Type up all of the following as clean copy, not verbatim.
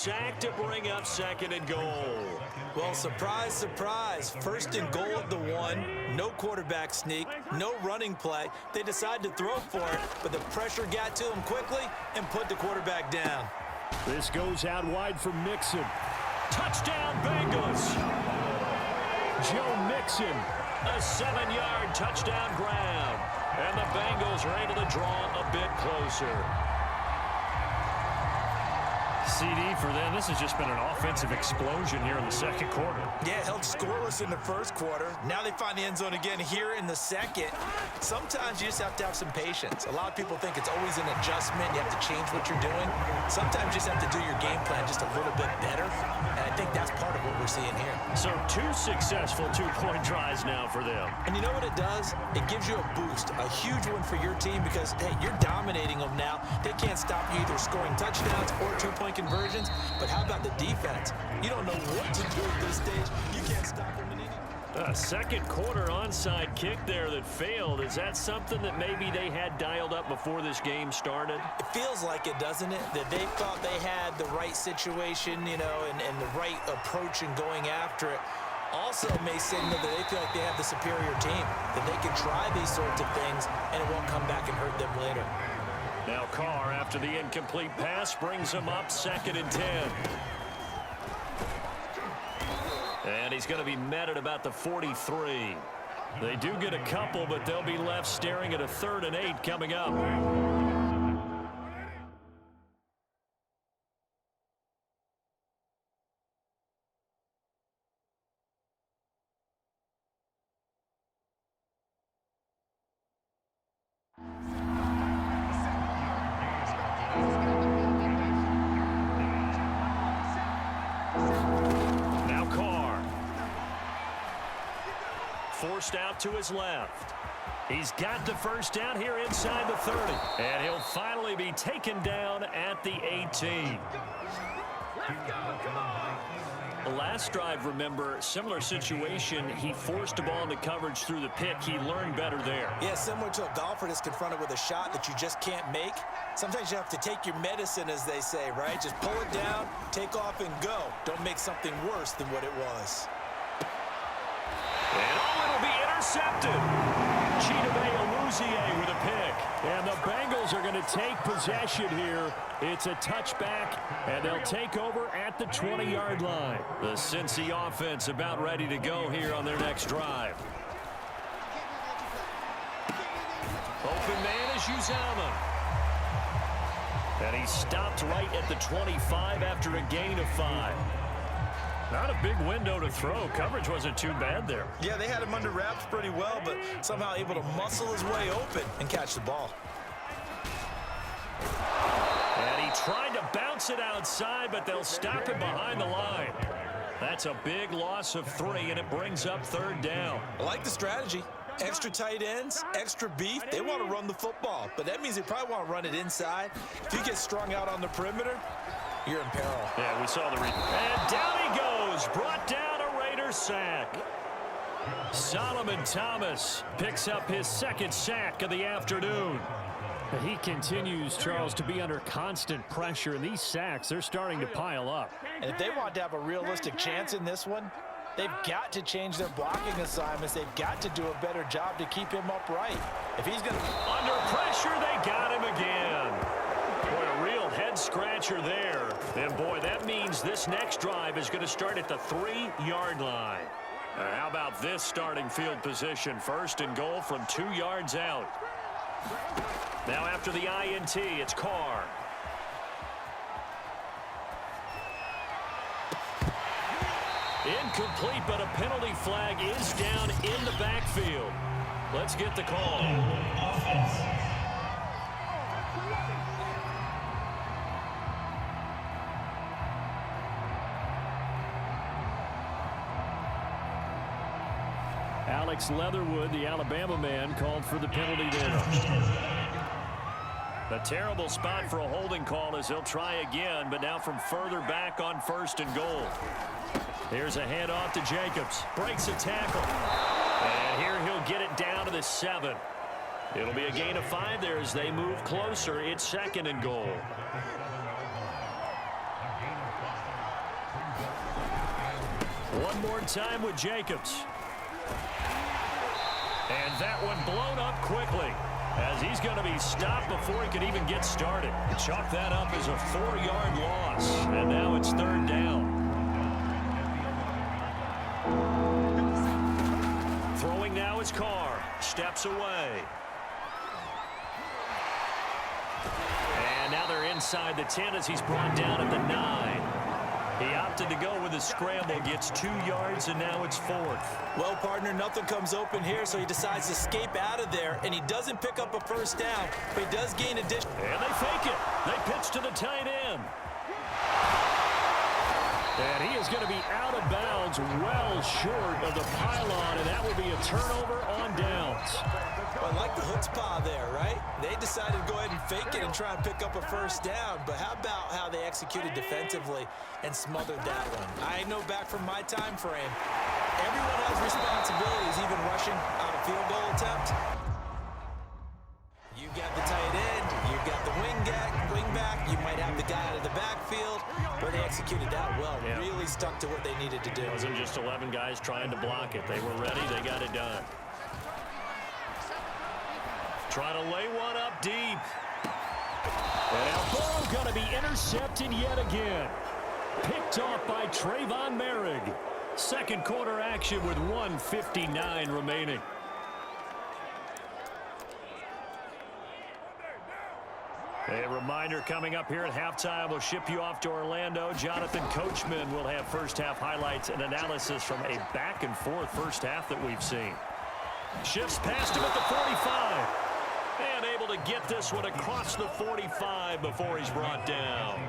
sack to bring up 2nd and goal. Well, surprise, surprise. 1st and goal at the 1. No quarterback sneak, no running play. They decide to throw for it, but the pressure got to them quickly and put the quarterback down. This goes out wide for Mixon. Touchdown, Bengals. Joe Mixon, a 7-yard touchdown grab. And the Bengals are able to draw a bit closer. CD for them. This has just been an offensive explosion here in the 2nd quarter. Yeah, held scoreless in the 1st quarter. Now they find the end zone again here in the 2nd. Sometimes you just have to have some patience. A lot of people think it's always an adjustment. You have to change what you're doing. Sometimes you just have to do your game plan just a little bit better. And I think that's part of what we're seeing here. So 2 successful 2-point tries now for them. And you know what it does? It gives you a boost, a huge one for your team because, hey, you're dominating them now. They can't stop you either scoring touchdowns or 2-point conversions. But how about the defense? You don't know what to do at this stage. You can't stop them in any. A 2nd quarter onside kick there that failed. Is that something that maybe they had dialed up before this game started? It feels like it, doesn't it? That they thought they had the right situation, you know, and the right approach in going after it. Also may signal that they feel like they have the superior team, that they can try these sorts of things and it won't come back and hurt them later. Now Carr, after the incomplete pass, brings him up 2nd and 10. And he's going to be met at about the 43. They do get a couple, but they'll be left staring at a 3rd and 8 coming up. Forced out to his left. He's got the 1st down here inside the 30. And he'll finally be taken down at the 18. The last drive, remember, similar situation. He forced a ball into coverage through the pick. He learned better there. Yeah, similar to a golfer that's confronted with a shot that you just can't make. Sometimes you have to take your medicine, as they say, right? Just pull it down, take off, and go. Don't make something worse than what it was. And it'll be intercepted. Chidobe Awuzie with a pick. And the Bengals are going to take possession here. It's a touchback, and they'll take over at the 20-yard line. The Cincy offense about ready to go here on their next drive. Open man is Uzomah. And he stopped right at the 25 after a gain of 5. Not a big window to throw. Coverage wasn't too bad there. Yeah, they had him under wraps pretty well, but somehow able to muscle his way open and catch the ball. And he tried to bounce it outside, but they'll stop him behind the line. That's a big loss of 3, and it brings up 3rd down. I like the strategy. Extra tight ends, extra beef. They want to run the football, but that means they probably want to run it inside. If you get strung out on the perimeter, you're in peril. Yeah, we saw the and down he goes. Brought down a Raiders sack. Solomon Thomas picks up his 2nd sack of the afternoon. He continues, Charles, to be under constant pressure, and these sacks, they're starting to pile up. And if they want to have a realistic chance in this one, they've got to change their blocking assignments. They've got to do a better job to keep him upright. If he's going to... Under pressure, they got him again. Boy, a real head-scratcher there. And, boy, that means this next drive is going to start at the 3-yard line. How about this starting field position? 1st and goal from 2 yards out. Now after the INT, it's Carr. Incomplete, but a penalty flag is down in the backfield. Let's get the call. Alex Leatherwood, the Alabama man, called for the penalty there. A terrible spot for a holding call as they'll try again, but now from further back on 1st and goal. Here's a handoff to Jacobs. Breaks a tackle. And here he'll get it down to the 7. It'll be a gain of 5 there as they move closer. It's 2nd and goal. One more time with Jacobs. And that one blown up quickly, as he's going to be stopped before he can even get started. Chalk that up as a 4-yard loss, and now it's third down. Throwing now is Carr. Steps away. And now they're inside the 10 as he's brought down at the 9. He opted to go with a scramble, gets 2 yards, and now it's fourth. Well, partner, nothing comes open here, so he decides to escape out of there, and he doesn't pick up a first down, but he does gain additional. And they fake it. They pitch to the tight end. And he is going to be out of bounds well short of the pylon, and that will be a turnover on downs. Well, I like the chutzpah there, right? They decided to go ahead and fake it and try and pick up a first down, but how about how they executed defensively and smothered that one? I know back from my time frame, everyone has responsibilities, even rushing on a field goal attempt. You got the tight end, you got the wing back, you might have the guy out of the backfield, but they executed that well. Yeah. Really stuck to what they needed to do. It wasn't just 11 guys trying to block it. They were ready. They got it done. Trying to lay one up deep. And now Burrow going to be intercepted yet again. Picked off by Trayvon Merrick. Second quarter action with 1:59 remaining. A reminder coming up here at halftime. We'll ship you off to Orlando. Jonathan Coachman will have first half highlights and analysis from a back and forth first half that we've seen. Shifts past him at the 45. And able to get this one across the 45 before he's brought down.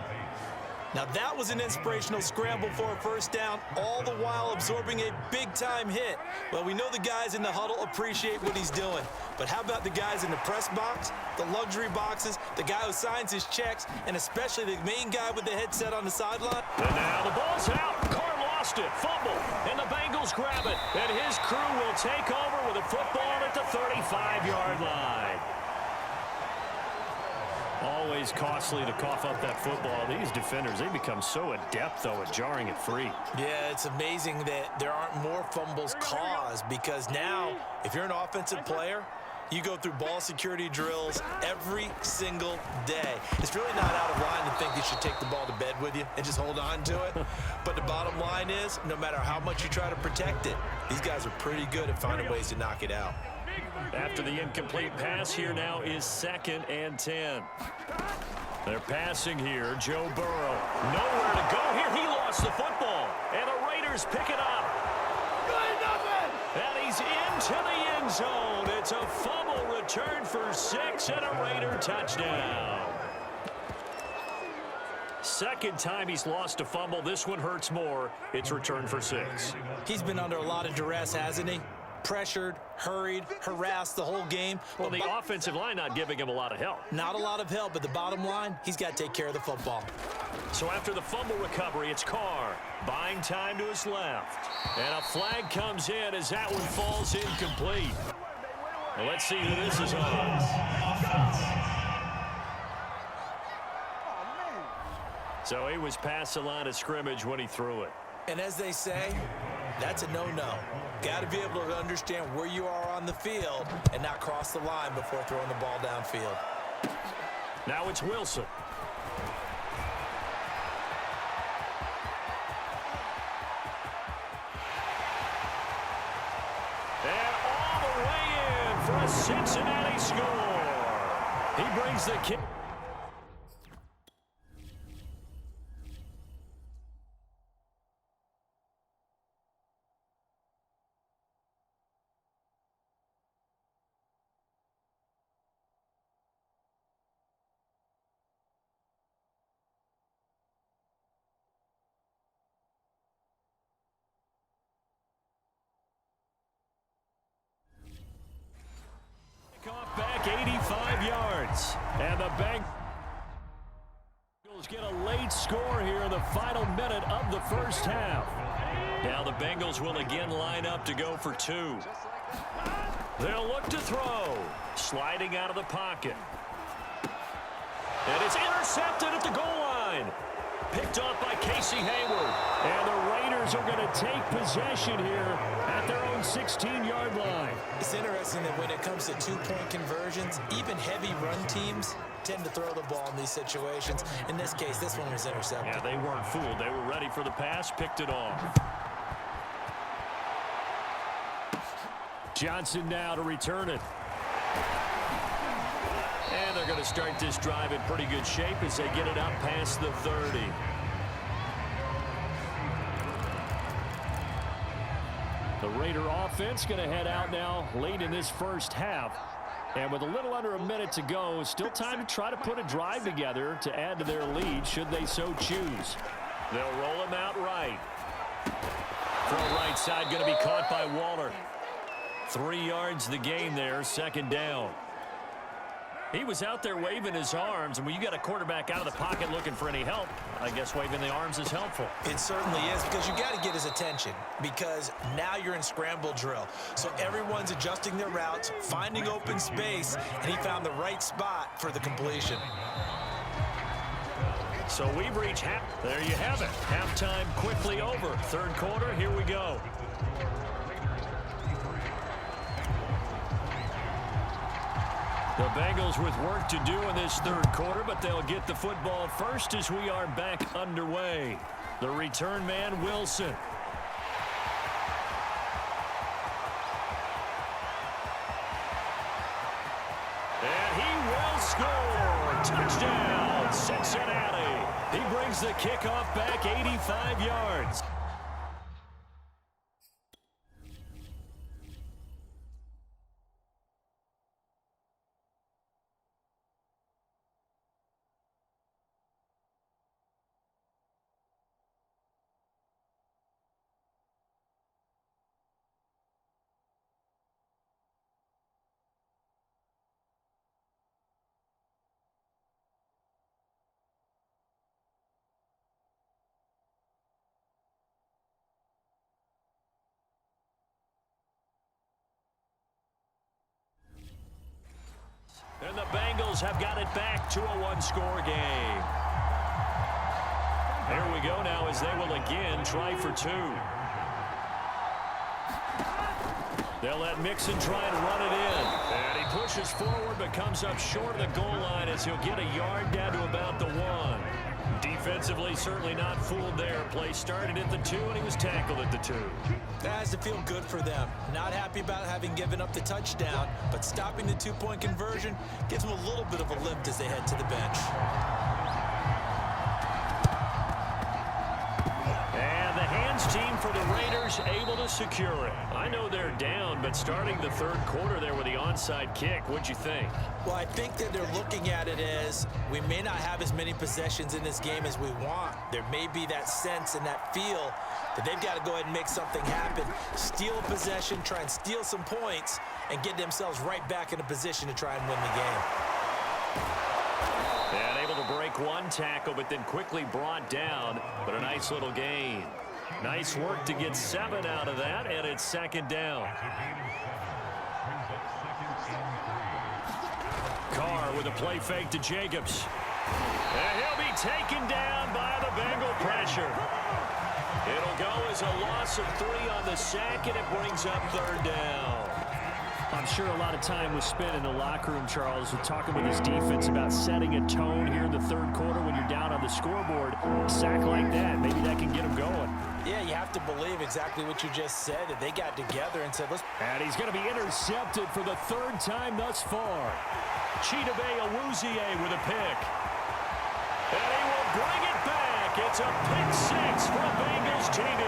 Now that was an inspirational scramble for a first down, all the while absorbing a big-time hit. Well, we know the guys in the huddle appreciate what he's doing. But how about the guys in the press box, the luxury boxes, the guy who signs his checks, and especially the main guy with the headset on the sideline? And now the ball's out. Carr lost it. Fumble. And the Bengals grab it. And his crew will take over with a football at the 35-yard line. Always costly to cough up that football. These defenders, they become so adept, though, at jarring it free. Yeah, it's amazing that there aren't more fumbles caused, because now, if you're an offensive player, you go through ball security drills every single day. It's really not out of line to think you should take the ball to bed with you and just hold on to it. But the bottom line is, no matter how much you try to protect it, these guys are pretty good at finding ways to knock it out. After the incomplete pass, here now is 2nd and 10. They're passing here. Joe Burrow. Nowhere to go here. He lost the football. And the Raiders pick it up. And he's into the end zone. It's a fumble return for 6 and a Raider touchdown. Second time he's lost a fumble. This one hurts more. It's returned for 6. He's been under a lot of duress, hasn't he? Pressured, hurried, harassed the whole game. Well, the offensive line not giving him a lot of help. Not a lot of help, but the bottom line, he's got to take care of the football. So after the fumble recovery, it's Carr buying time to his left. And a flag comes in as that one falls incomplete. Well, let's see who this is on. So he was past the line of scrimmage when he threw it. And as they say, that's a no-no. Got to be able to understand where you are on the field and not cross the line before throwing the ball downfield. Now it's Wilson. And all the way in for a Cincinnati score. He brings the kick. Off back 85 yards. And the Bengals get a late score here in the final minute of the first half. Now the Bengals will again line up to go for 2. They'll look to throw. Sliding out of the pocket. And it's intercepted at the goal line. Picked off by Casey Hayward. And the Raiders Raiders are going to take possession here at their own 16-yard line. It's interesting that when it comes to two-point conversions, even heavy run teams tend to throw the ball in these situations. In this case, this one was intercepted. Yeah, they weren't fooled. They were ready for the pass, picked it off. Johnson now to return it. And they're going to start this drive in pretty good shape as they get it up past the 30. The Raider offense going to head out now late in this first half. And with a little under a minute to go, still time to try to put a drive together to add to their lead should they so choose. They'll roll him out right. Throw right side going to be caught by Waller. 3 yards the gain there, second down. He was out there waving his arms, and when you got a quarterback out of the pocket looking for any help, I guess waving the arms is helpful. It certainly is, because you got to get his attention, because now you're in scramble drill. So everyone's adjusting their routes, finding open space, and he found the right spot for the completion. So we've reached half. There you have it. Halftime quickly over. Third quarter, here we go. The Bengals with work to do in this third quarter, but they'll get the football first as we are back underway. The return man, Wilson. And he will score. Touchdown, Cincinnati. He brings the kickoff back 85 yards. And the Bengals have got it back to a one-score game. There we go now as they will again try for two. They'll let Mixon try and run it in. And he pushes forward but comes up short of the goal line as he'll get a yard down to about the 1. Defensively, certainly not fooled there. Play started at the 2, and he was tackled at the 2. That has to feel good for them. Not happy about having given up the touchdown, but stopping the two-point conversion gives them a little bit of a lift as they head to the bench. And the hands team for the Raiders able to secure it. I know they're down, but starting the third quarter there with the onside kick, what'd you think? Well, I think that they're looking at it as we may not have as many possessions in this game as we want. There may be that sense and that feel that they've got to go ahead and make something happen. Steal a possession, try and steal some points, and get themselves right back in a position to try and win the game. And able to break one tackle, but then quickly brought down. But a nice little gain. Nice work to get 7 out of that, and it's second down. Carr with a play fake to Jacobs. And he'll be taken down by the Bengal pressure. It'll go as a loss of 3 on the sack, and it brings up third down. I'm sure a lot of time was spent in the locker room, Charles, with talking with his defense about setting a tone here in the third quarter when you're down on the scoreboard. A sack like that, maybe that can get them going. Yeah, you have to believe exactly what you just said, that they got together and said, let's... And he's going to be intercepted for the third time thus far. Chidobe Awuzie with a pick. And he will bring it back. It's a pick 6 for Bengals TV.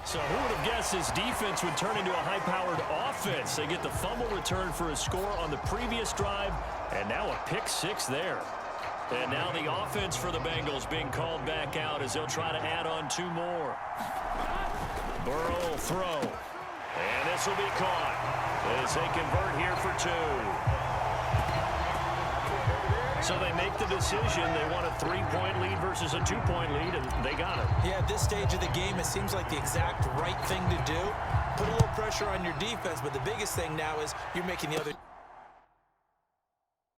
So who would have guessed this defense would turn into a high-powered offense? They get the fumble return for a score on the previous drive, and now a pick 6 there. And now the offense for the Bengals being called back out as they'll try to add on 2 more. Burrow will throw. And this will be caught as they convert here for 2. So they make the decision. They want a 3-point lead versus a 2-point lead, and they got it. Yeah, at this stage of the game, it seems like the exact right thing to do. Put a little pressure on your defense, but the biggest thing now is you're making the other...